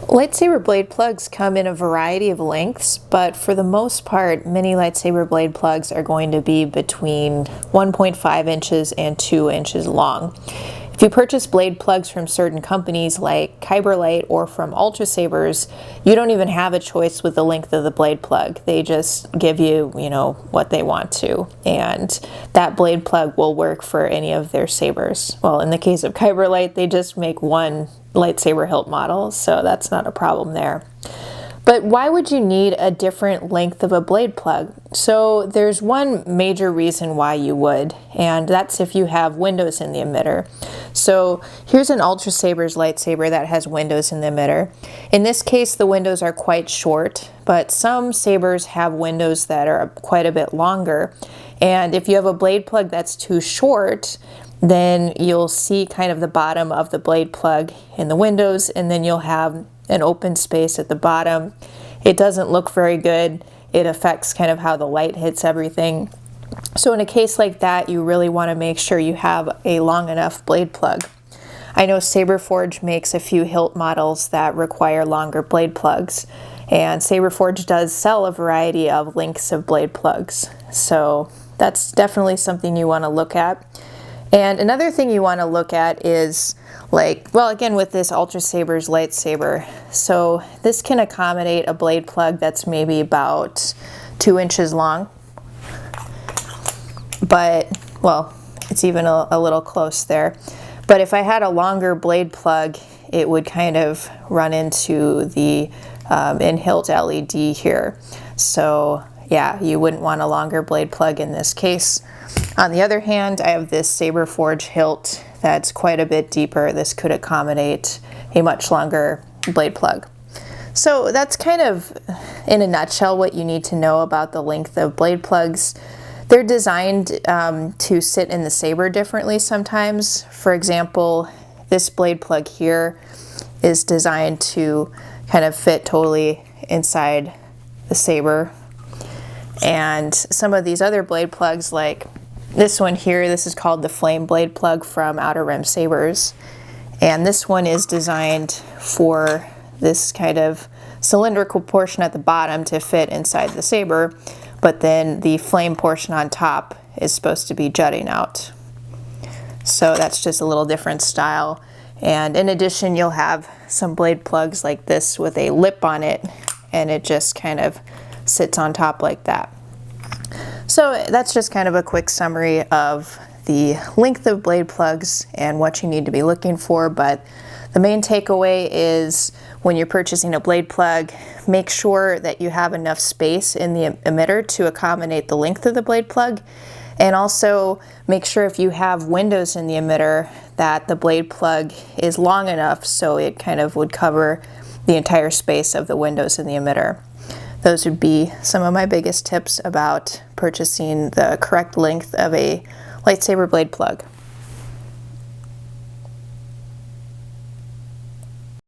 Lightsaber blade plugs come in a variety of lengths, but for the most part, mini lightsaber blade plugs are going to be between 1.5 inches and 2 inches long. If you purchase blade plugs from certain companies like Kyberlite or from Ultra Sabers, you don't even have a choice with the length of the blade plug. They just give you, what they want to, and that blade plug will work for any of their sabers. Well, in the case of Kyberlite, they just make one lightsaber hilt model, so that's not a problem there. But why would you need a different length of a blade plug? So there's one major reason why you would, and that's if you have windows in the emitter. So here's an Ultra Saber's lightsaber that has windows in the emitter. In this case, the windows are quite short, but some sabers have windows that are quite a bit longer. And if you have a blade plug that's too short, then you'll see kind of the bottom of the blade plug in the windows, and then you'll have an open space at the bottom. It doesn't look very good. It affects kind of how the light hits everything. So in a case like that, you really want to make sure you have a long enough blade plug. I know Saberforge makes a few hilt models that require longer blade plugs, and Saberforge does sell a variety of lengths of blade plugs. So that's definitely something you want to look at. And another thing you want to look at is again with this Ultra Saber's lightsaber, so this can accommodate a blade plug that's maybe about 2 inches long, but it's even a little close there. But if I had a longer blade plug, it would kind of run into the in-hilt LED here. So yeah, you wouldn't want a longer blade plug in this case. On the other hand, I have this Saberforge hilt that's quite a bit deeper. This could accommodate a much longer blade plug. So that's kind of, in a nutshell, what you need to know about the length of blade plugs. They're designed to sit in the saber differently sometimes. For example, this blade plug here is designed to kind of fit totally inside the saber. And some of these other blade plugs, like this one here, this is called the Flame blade plug from Outer Rim Sabers. And this one is designed for this kind of cylindrical portion at the bottom to fit inside the saber, but then the flame portion on top is supposed to be jutting out. So that's just a little different style. And in addition, you'll have some blade plugs like this with a lip on it, and it just kind of sits on top like that. So that's just kind of a quick summary of the length of blade plugs and what you need to be looking for. But the main takeaway is when you're purchasing a blade plug, make sure that you have enough space in the emitter to accommodate the length of the blade plug. And also make sure if you have windows in the emitter that the blade plug is long enough so it kind of would cover the entire space of the windows in the emitter. Those would be some of my biggest tips about purchasing the correct length of a lightsaber blade plug.